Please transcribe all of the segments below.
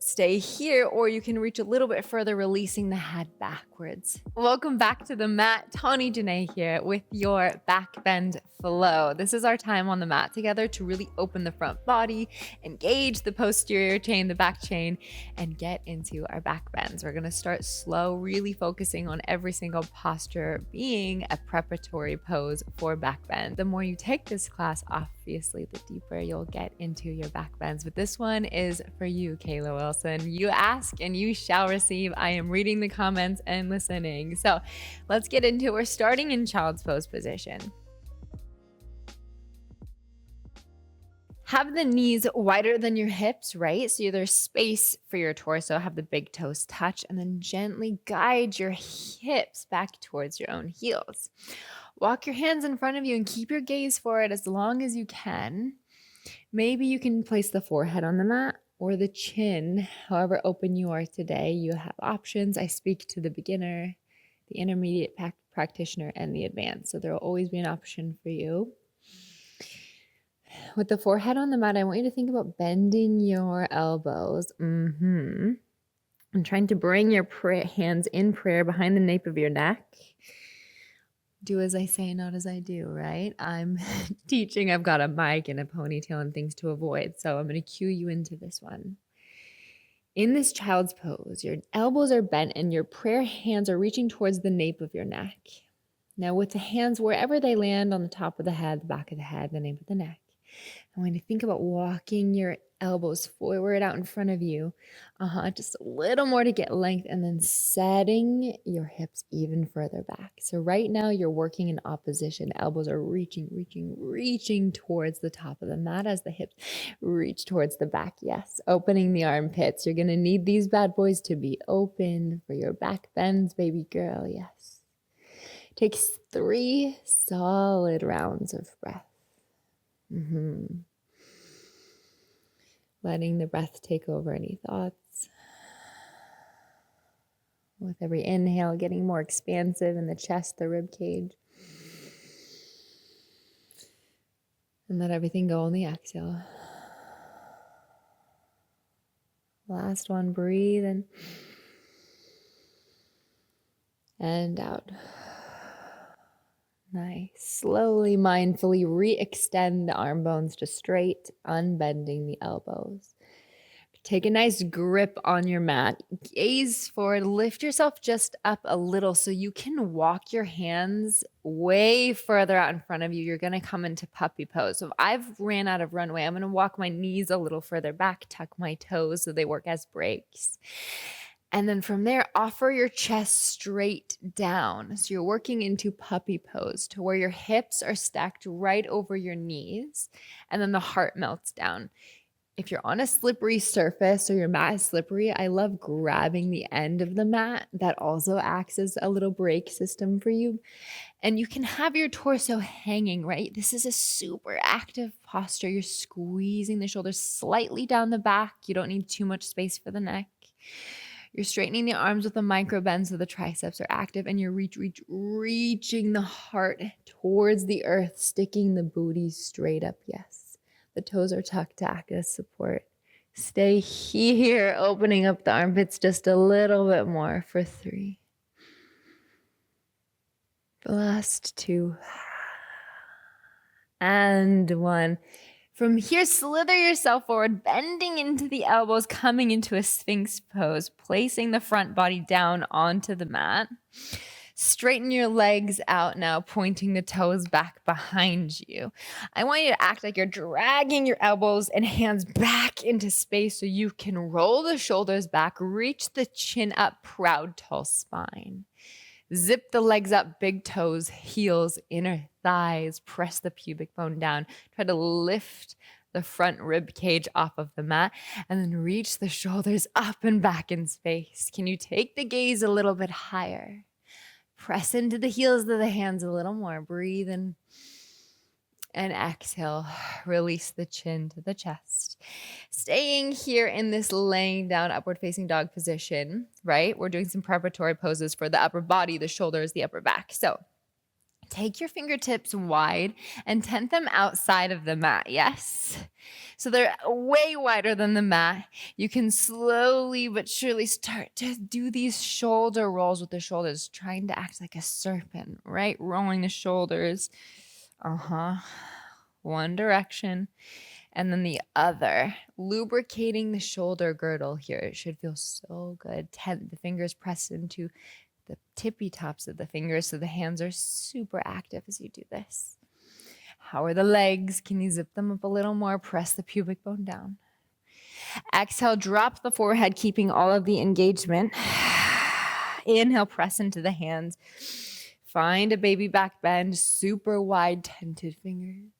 Stay here, or you can reach a little bit further, releasing the head backwards. Welcome back to the mat. Tawny Janae here with your Backbend flow. This is our time on the mat together to really open the front body, engage the posterior chain, the back chain, and get into our back bends. We're going to start slow, really focusing on every single posture being a preparatory pose for back bend. The more you take this class, obviously, the deeper you'll get into your back bends. But this one is for you, Kayla Wilson. You ask and you shall receive. I am reading the comments and listening. So let's get into it. We're starting in child's pose position. Have the knees wider than your hips, right? So there's space for your torso. Have the big toes touch, and then gently guide your hips back towards your own heels. Walk your hands in front of you and keep your gaze forward as long as you can. Maybe you can place the forehead on the mat or the chin, however open you are today. You have options. I speak to the beginner, the intermediate practitioner, and the advanced. So there will always be an option for you. With the forehead on the mat, I want you to think about bending your elbows. And trying to bring your hands in prayer behind the nape of your neck. Do as I say, not as I do, right? I'm teaching. I've got a mic and a ponytail and things to avoid. So I'm going to cue you into this one. In this child's pose, your elbows are bent and your prayer hands are reaching towards the nape of your neck. Now with the hands, wherever they land, on the top of the head, the back of the head, the nape of the neck, I want you to think about walking your elbows forward out in front of you. Just a little more to get length, and then setting your hips even further back. So right now you're working in opposition. The elbows are reaching towards the top of the mat as the hips reach towards the back. Yes, opening the armpits. You're going to need these bad boys to be open for your back bends, baby girl. Yes. Takes 3 solid rounds of breath. Letting the breath take over any thoughts. With every inhale, getting more expansive in the chest, the rib cage. And let everything go on the exhale. Last one, breathe in and out. Nice. Slowly, mindfully re-extend the arm bones to straight, unbending the elbows. Take a nice grip on your mat. Gaze forward. Lift yourself just up a little so you can walk your hands way further out in front of you. You're going to come into puppy pose. So if I've ran out of runway, I'm going to walk my knees a little further back, tuck my toes so they work as brakes. And then from there, offer your chest straight down. So you're working into puppy pose to where your hips are stacked right over your knees, and then the heart melts down. If you're on a slippery surface or your mat is slippery, I love grabbing the end of the mat. That also acts as a little brake system for you. And you can have your torso hanging, right? This is a super active posture. You're squeezing the shoulders slightly down the back. You don't need too much space for the neck. You're straightening the arms with a micro bend so the triceps are active, and you're reaching the heart towards the earth, sticking the booty straight up. Yes. The toes are tucked to act as support. Stay here, opening up the armpits just a little bit more for 3. The last 2. And 1. From here, slither yourself forward, bending into the elbows, coming into a Sphinx pose, placing the front body down onto the mat. Straighten your legs out now, pointing the toes back behind you. I want you to act like you're dragging your elbows and hands back into space so you can roll the shoulders back, reach the chin up, proud, tall spine. Zip the legs up, big toes, heels, inner thighs, press the pubic bone down. Try to lift the front rib cage off of the mat, and then reach the shoulders up and back in space. Can you take the gaze a little bit higher? Press into the heels of the hands a little more. Breathe in and exhale. Release the chin to the chest. Staying here in this laying down upward facing dog position, right? We're doing some preparatory poses for the upper body, the shoulders, the upper back. So Take your fingertips wide and tent them outside of the mat. Yes. So they're way wider than the mat. You can slowly but surely start to do these shoulder rolls with the shoulders, trying to act like a serpent, right? Rolling the shoulders. One direction and then the other. Lubricating the shoulder girdle here. It should feel so good. Tent the fingers pressed into the tippy tops of the fingers so the hands are super active as you do this. How are the legs? Can you zip them up a little more? Press the pubic bone down. Exhale, drop the forehead, keeping all of the engagement. Inhale, press into the hands. Find a baby back bend, super wide tented fingers.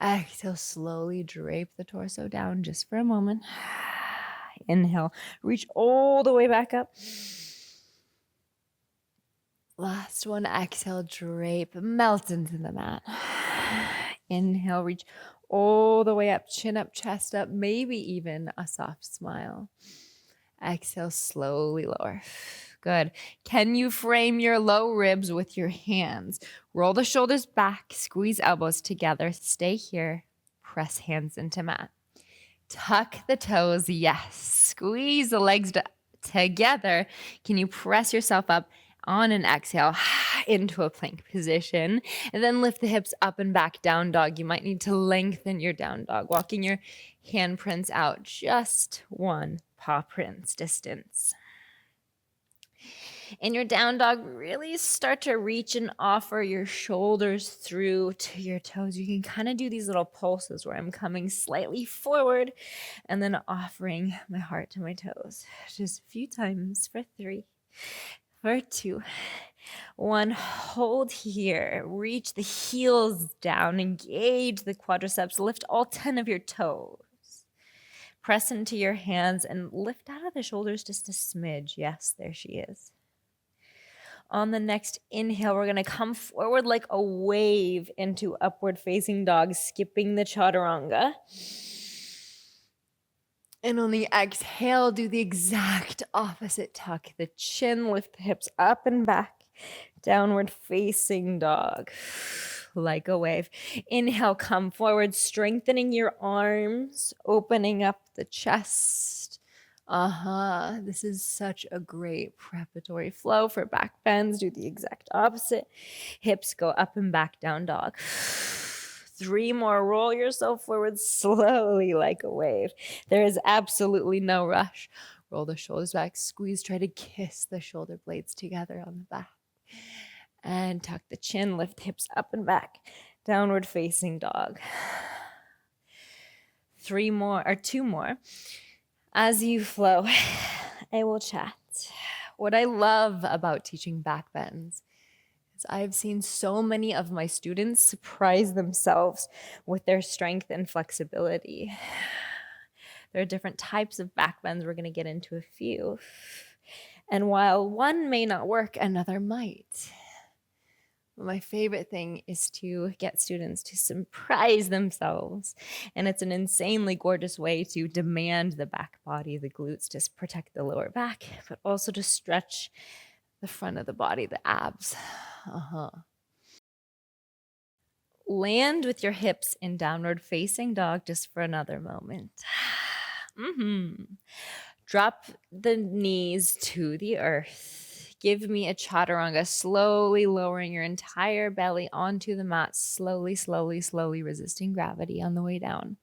Exhale, slowly drape the torso down just for a moment. Inhale, reach all the way back up. Last one, exhale, drape, melt into the mat. Inhale, reach all the way up, chin up, chest up, maybe even a soft smile. Exhale, slowly lower. Good. Can you frame your low ribs with your hands? Roll the shoulders back, squeeze elbows together, stay here, press hands into mat. Tuck the toes, yes. Squeeze the legs together. Can you press yourself up on an exhale into a plank position? And then lift the hips up and back, down dog. You might need to lengthen your down dog, walking your handprints out just one paw prints distance. In your down dog, really start to reach and offer your shoulders through to your toes. You can kind of do these little pulses where I'm coming slightly forward and then offering my heart to my toes. Just a few times for 3, for 2, 1. Hold here. Reach the heels down. Engage the quadriceps. Lift all 10 of your toes. Press into your hands and lift out of the shoulders just a smidge. Yes, there she is. On the next inhale, we're going to come forward like a wave into upward facing dog, skipping the chaturanga. And on the exhale, do the exact opposite. Tuck the chin, lift the hips up and back. Downward facing dog, like a wave. Inhale, come forward, strengthening your arms, opening up the chest. This is such a great preparatory flow for back bends. Do the exact opposite. Hips go up and back, down dog. 3 more. Roll yourself forward slowly like a wave. There is absolutely no rush. Roll the shoulders back, squeeze, try to kiss the shoulder blades together on the back. And tuck the chin, lift hips up and back. Downward facing dog. 2 more. As you flow, I will chat. What I love about teaching back bends is I've seen so many of my students surprise themselves with their strength and flexibility. There are different types of back bends. We're going to get into a few. And while one may not work, another might. My favorite thing is to get students to surprise themselves. And it's an insanely gorgeous way to demand the back body, the glutes, to protect the lower back, but also to stretch the front of the body, the abs. Land with your hips in downward facing dog just for another moment. Drop the knees to the earth. Give me a chaturanga, slowly lowering your entire belly onto the mat, slowly, slowly, slowly resisting gravity on the way down.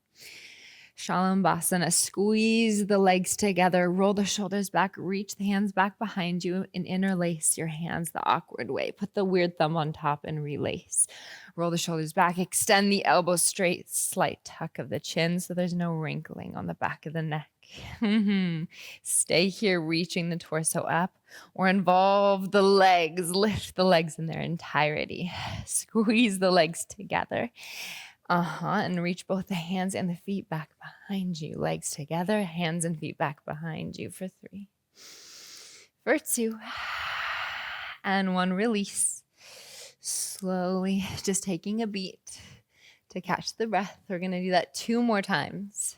Shalabasana, squeeze the legs together, roll the shoulders back, reach the hands back behind you, and interlace your hands the awkward way. Put the weird thumb on top and relace. Roll the shoulders back, extend the elbows straight, slight tuck of the chin so there's no wrinkling on the back of the neck. Stay here, reaching the torso up, or involve the legs. Lift the legs in their entirety. Squeeze the legs together. And reach both the hands and the feet back behind you. Legs together, hands and feet back behind you for 3. For 2. And 1, release. Slowly, just taking a beat to catch the breath. We're going to do that 2 more times.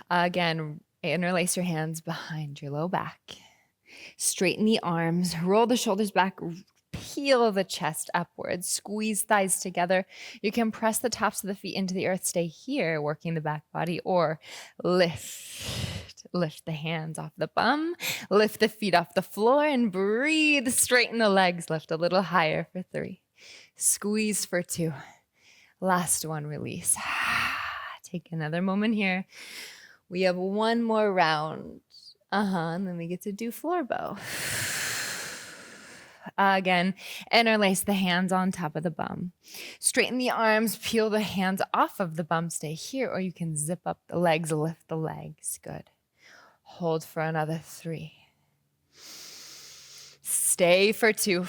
Again, interlace your hands behind your low back. Straighten the arms, roll the shoulders back, peel the chest upwards, squeeze thighs together. You can press the tops of the feet into the earth, stay here, working the back body, or lift the hands off the bum, lift the feet off the floor, and breathe. Straighten the legs, lift a little higher for 3. Squeeze for 2. Last one, release. Take another moment here. We have one more round. And then we get to do floor bow. Again, interlace the hands on top of the bum. Straighten the arms, peel the hands off of the bum, stay here, or you can zip up the legs, lift the legs. Good. Hold for another 3. Stay for 2.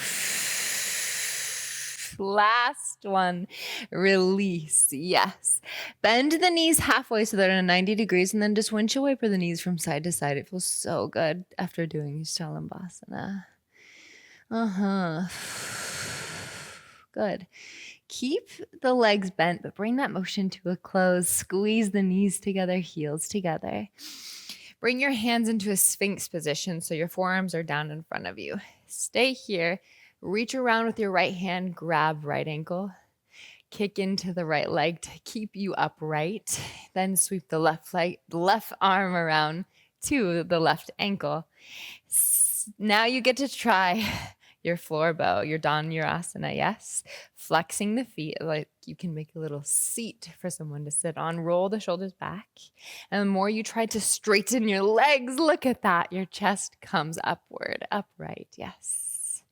Last one. Release. Yes. Bend the knees halfway so they're in 90 degrees, and then just windshield wiper the knees from side to side. It feels so good after doing Shalabasana. Good. Keep the legs bent, but bring that motion to a close. Squeeze the knees together, heels together. Bring your hands into a Sphinx position so your forearms are down in front of you. Stay here. Reach around with your right hand, grab right ankle. Kick into the right leg to keep you upright. Then sweep the left arm around to the left ankle. Now you get to try your floor bow, your Dhanurasana, yes? Flexing the feet, like you can make a little seat for someone to sit on. Roll the shoulders back. And the more you try to straighten your legs, look at that. Your chest comes upward, upright, yes.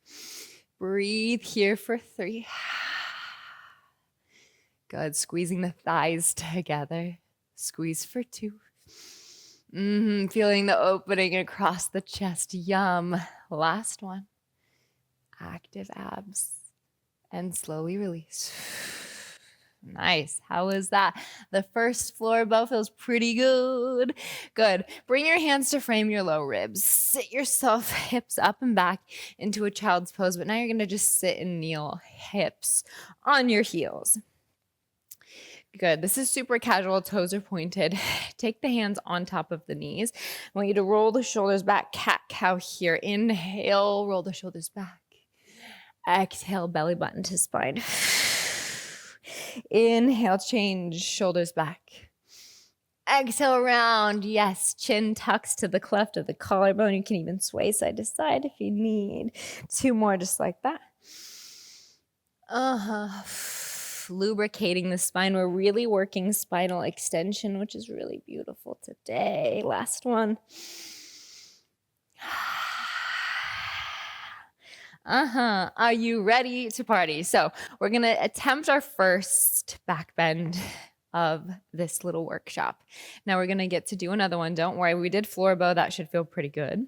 Breathe here for 3. Good. Squeezing the thighs together. Squeeze for 2. Feeling the opening across the chest. Yum. Last one. Active abs. And slowly release. Nice. How was that? The first floor bow feels pretty good. Good. Bring your hands to frame your low ribs. Sit yourself hips up and back into a child's pose, but now you're going to just sit and kneel, hips on your heels. Good. This is super casual. Toes are pointed. Take the hands on top of the knees. I want you to roll the shoulders back. Cat cow here. Inhale. Roll the shoulders back. Exhale. Belly button to spine. Inhale. Change. Shoulders back. Exhale. Round. Yes. Chin tucks to the cleft of the collarbone. You can even sway side to side if you need. 2 more just like that. Lubricating the spine. We're really working spinal extension, which is really beautiful today. Last one. Are you ready to party? So we're going to attempt our first backbend of this little workshop. Now we're going to get to do another one. Don't worry. We did floor bow. That should feel pretty good.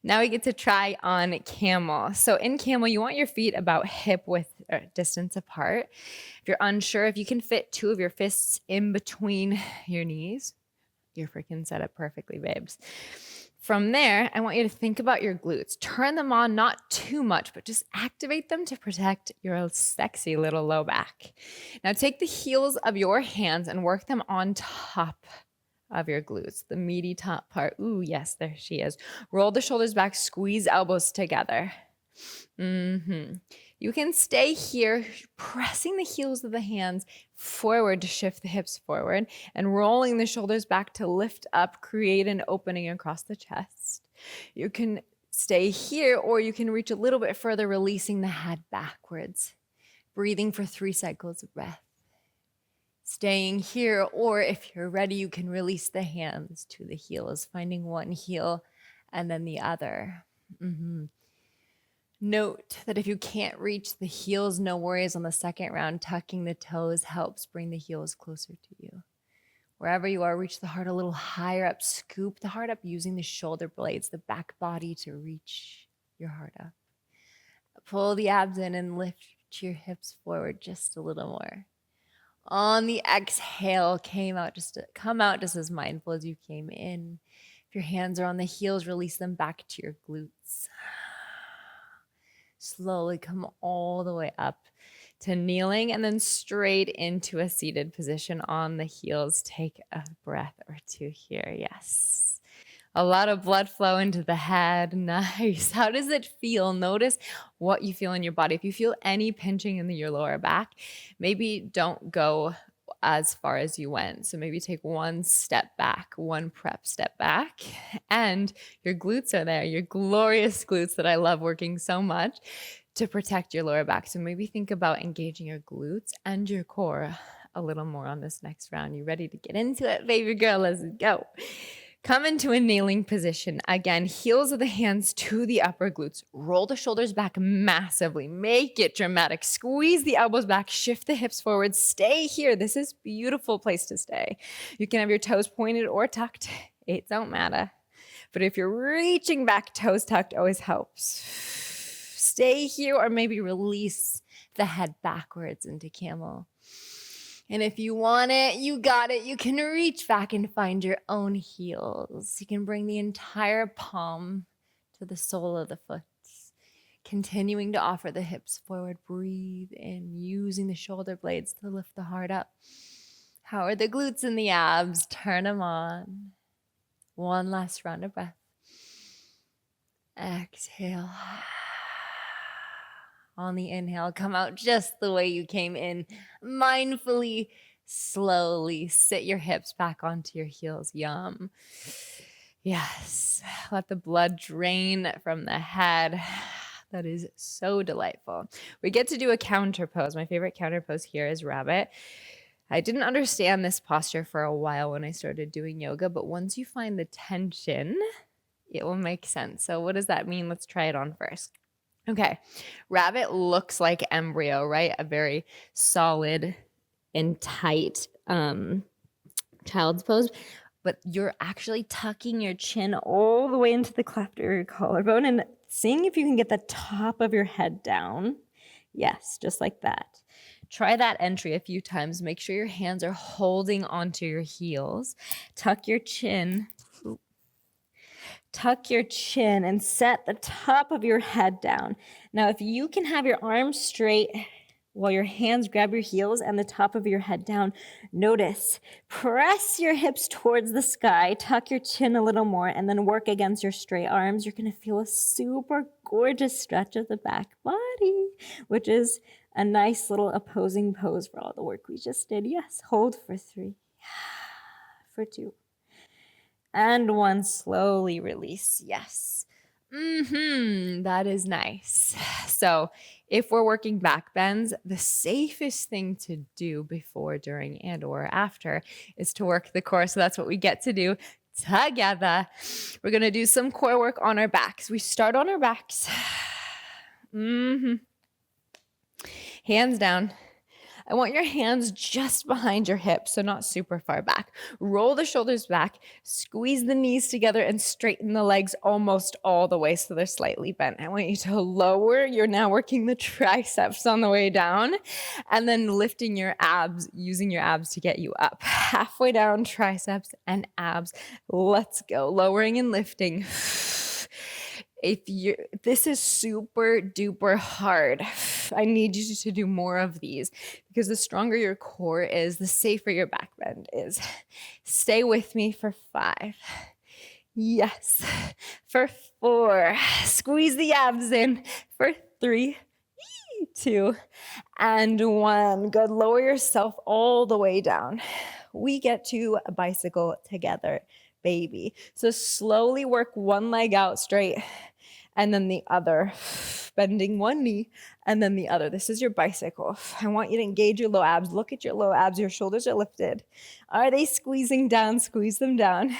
Now we get to try on camel. So in camel, you want your feet about hip width distance apart. If you're unsure, if you can fit 2 of your fists in between your knees, you're freaking set up perfectly, babes. From there, I want you to think about your glutes. Turn them on, not too much, but just activate them to protect your sexy little low back. Now take the heels of your hands and work them on top of your glutes, the meaty top part. Ooh, yes, there she is. Roll the shoulders back, squeeze elbows together. You can stay here, pressing the heels of the hands forward to shift the hips forward and rolling the shoulders back to lift up, create an opening across the chest. You can stay here, or you can reach a little bit further, releasing the head backwards. Breathing for 3 cycles of breath. Staying here, or if you're ready, you can release the hands to the heels, finding one heel and then the other. Note that if you can't reach the heels, no worries on the second round. Tucking the toes helps bring the heels closer to you. Wherever you are, reach the heart a little higher up. Scoop the heart up using the shoulder blades, the back body to reach your heart up. Pull the abs in and lift your hips forward just a little more. On the exhale, come out just as mindful as you came in. If your hands are on the heels, release them back to your glutes. Slowly come all the way up to kneeling and then straight into a seated position on the heels. Take a breath or 2 here. Yes. A lot of blood flow into the head. Nice. How does it feel? Notice what you feel in your body. If you feel any pinching in your lower back, maybe don't go as far as you went. So maybe take one step back, one prep step back, and your glutes are there, your glorious glutes that I love working so much to protect your lower back. So maybe think about engaging your glutes and your core a little more on this next round. You ready to get into it, baby girl? Let's go. Come into a kneeling position. Again, heels of the hands to the upper glutes. Roll the shoulders back massively. Make it dramatic. Squeeze the elbows back. Shift the hips forward. Stay here. This is a beautiful place to stay. You can have your toes pointed or tucked. It don't matter. But if you're reaching back, toes tucked always helps. Stay here or maybe release the head backwards into camel. And if you want it, you got it. You can reach back and find your own heels. You can bring the entire palm to the sole of the foot. Continuing to offer the hips forward. Breathe in, using the shoulder blades to lift the heart up. How are the glutes and the abs? Turn them on. One last round of breath. Exhale. On the inhale, come out just the way you came in. Mindfully, slowly sit your hips back onto your heels. Yum. Yes. Let the blood drain from the head. That is so delightful. We get to do a counter pose. My favorite counter pose here is rabbit. I didn't understand this posture for a while when I started doing yoga, but once you find the tension, it will make sense. So what does that mean? Let's try it on first. Okay, rabbit looks like embryo, right? A very solid and tight child's pose, but you're actually tucking your chin all the way into the cleft of your collarbone and seeing if you can get the top of your head down. Yes, just like that. Try that entry a few times. Make sure your hands are holding onto your heels. Tuck your chin. Tuck your chin and set the top of your head down. Now, if you can have your arms straight while your hands grab your heels and the top of your head down, notice, press your hips towards the sky, tuck your chin a little more, and then work against your straight arms. You're going to feel a super gorgeous stretch of the back body, which is a nice little opposing pose for all the work we just did. Yes, hold for 3, for 2. And 1, slowly release. Yes. That is nice. So if we're working back bends, the safest thing to do before, during, and or after is to work the core. So that's what we get to do together. We're going to do some core work on our backs. We start on our backs. Hands down. I want your hands just behind your hips, so not super far back. Roll the shoulders back, squeeze the knees together, and straighten the legs almost all the way so they're slightly bent. I want you to lower. You're now working the triceps on the way down, and then lifting your abs, using your abs to get you up. Halfway down, triceps and abs. Let's go. Lowering and lifting. This is super duper hard. I need you to do more of these because the stronger your core is, the safer your back bend is. Stay with me for 5. Yes. For 4. Squeeze the abs in. For 3. 2. And 1. Good. Lower yourself all the way down. We get to a bicycle together, baby. So slowly work one leg out straight and then the other, bending one knee and then the other. This is your bicycle. I want you to engage your low abs. Look at your low abs. Your shoulders are lifted. Are they squeezing down? Squeeze them down.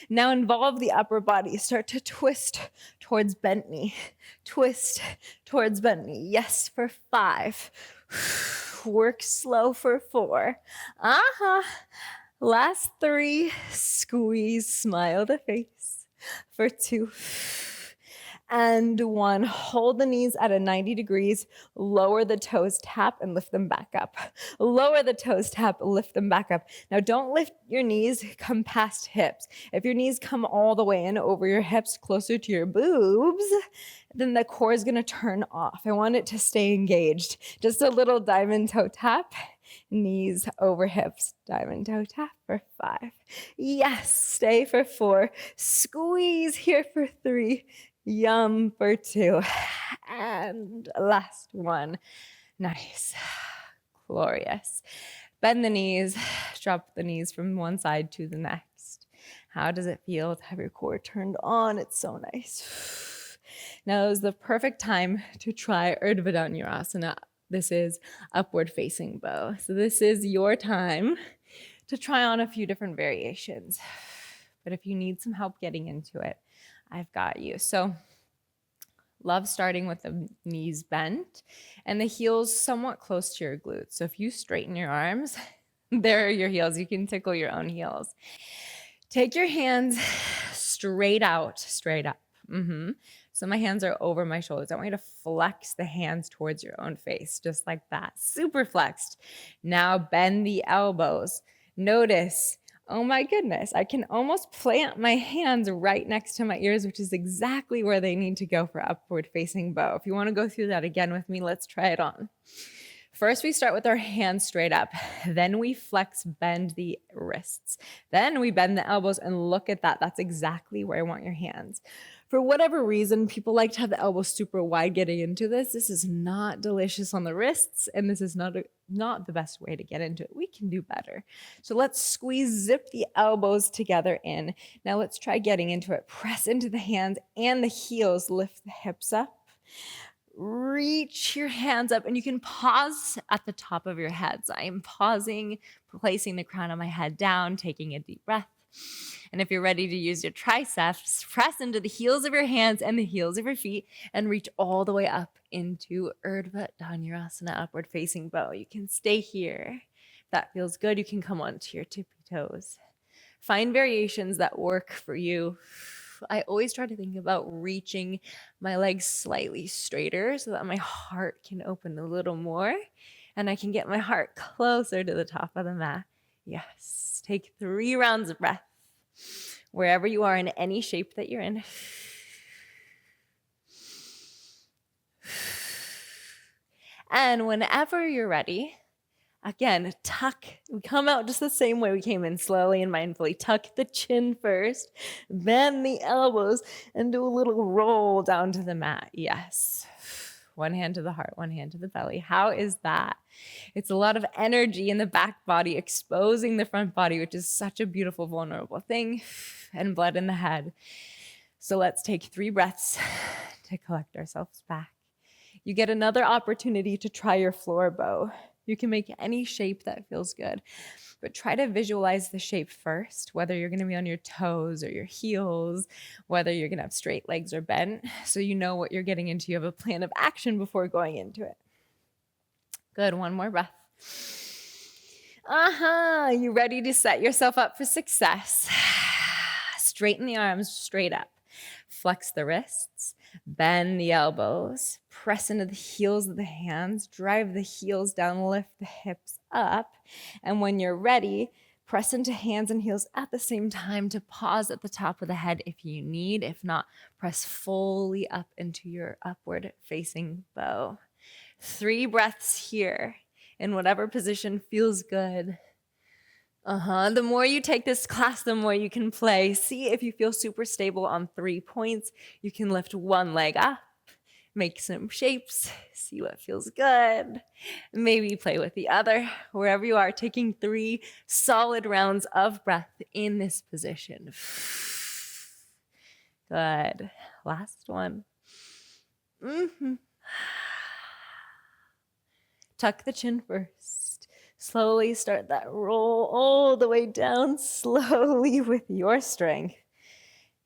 Now involve the upper body. Start to twist towards bent knee. Twist towards bent knee. Yes, for 5. Work slow for 4. Last 3. Squeeze, smile the face. For 2. And 1, hold the knees at a 90 degrees, lower the toes, tap, and lift them back up. Lower the toes, tap, lift them back up. Now don't lift your knees, come past hips. If your knees come all the way in over your hips, closer to your boobs, then the core is gonna turn off. I want it to stay engaged. Just a little diamond toe tap, Knees over hips, diamond toe tap for 5. Yes, stay for 4. Squeeze here for 3. Yum for 2. And last one. Nice. Glorious. Bend the knees, drop the knees from one side to the next. How does it feel to have your core turned on? It's so nice. Now is the perfect time to try Urdhva Dhanurasana. This is upward facing bow. So this is your time to try on a few different variations. But if you need some help getting into it, I've got you. So love starting with the knees bent and the heels somewhat close to your glutes. So if you straighten your arms, there are your heels. You can tickle your own heels. Take your hands straight out, straight up. So my hands are over my shoulders. I want you to flex the hands towards your own face, just like that. Super flexed. Now bend the elbows. Notice, oh my goodness, I can almost plant my hands right next to my ears, which is exactly where they need to go for upward facing bow. If you want to go through that again with me, let's try it on. First, we start with our hands straight up. Then we flex, bend the wrists. Then we bend the elbows, and look at that. That's exactly where I want your hands. For whatever reason, people like to have the elbows super wide getting into this. This is not delicious on the wrists, and this is not the best way to get into it. We can do better. So let's squeeze, zip the elbows together in. Now let's try getting into it. Press into the hands and the heels. Lift the hips up. Reach your hands up, and you can pause at the top of your head. So I am pausing, placing the crown of my head down, taking a deep breath. And if you're ready to use your triceps, press into the heels of your hands and the heels of your feet and reach all the way up into Urdhva Dhanurasana, upward facing bow. You can stay here. If that feels good, you can come onto your tippy toes. Find variations that work for you. I always try to think about reaching my legs slightly straighter so that my heart can open a little more and I can get my heart closer to the top of the mat. Yes. Take 3 rounds of breath wherever you are in any shape that you're in. And whenever you're ready, again, tuck. We come out just the same way we came in, slowly and mindfully. Tuck the chin first, bend the elbows, and do a little roll down to the mat. Yes. One hand to the heart, one hand to the belly. How is that? It's a lot of energy in the back body, exposing the front body, which is such a beautiful, vulnerable thing, and blood in the head. So let's take 3 breaths to collect ourselves back. You get another opportunity to try your floor bow. You can make any shape that feels good, but try to visualize the shape first, whether you're going to be on your toes or your heels, whether you're going to have straight legs or bent, so you know what you're getting into. You have a plan of action before going into it. Good. One more breath. You ready to set yourself up for success? Straighten the arms straight up. Flex the wrists. Bend the elbows, press into the heels of the hands, drive the heels down, lift the hips up. And when you're ready, press into hands and heels at the same time to pause at the top of the head if you need. If not, press fully up into your upward facing bow. 3 breaths here in whatever position feels good. The more you take this class, the more you can play. See if you feel super stable on 3 points. You can lift one leg up, make some shapes, see what feels good. Maybe play with the other. Wherever you are, taking 3 solid rounds of breath in this position. Good. Last one. Tuck the chin first. Slowly start that roll all the way down, slowly with your strength.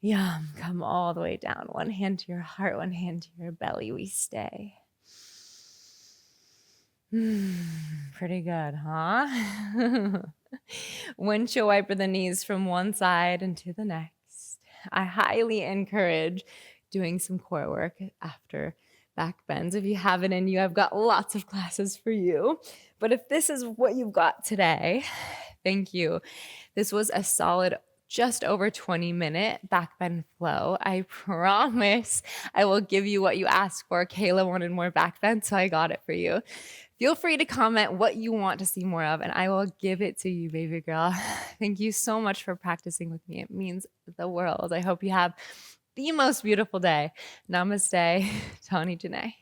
Yum, come all the way down. One hand to your heart, one hand to your belly. We stay. Pretty good, huh? Windshield wiper the knees from one side and to the next. I highly encourage doing some core work after back bends. If you haven't and you have got lots of classes for you. But if this is what you've got today, thank you. This was a solid just over 20-minute back bend flow. I promise I will give you what you asked for. Kayla wanted more back bend, so I got it for you. Feel free to comment what you want to see more of, and I will give it to you, baby girl. Thank you so much for practicing with me. It means the world. I hope you have the most beautiful day. Namaste, Tawny Janae.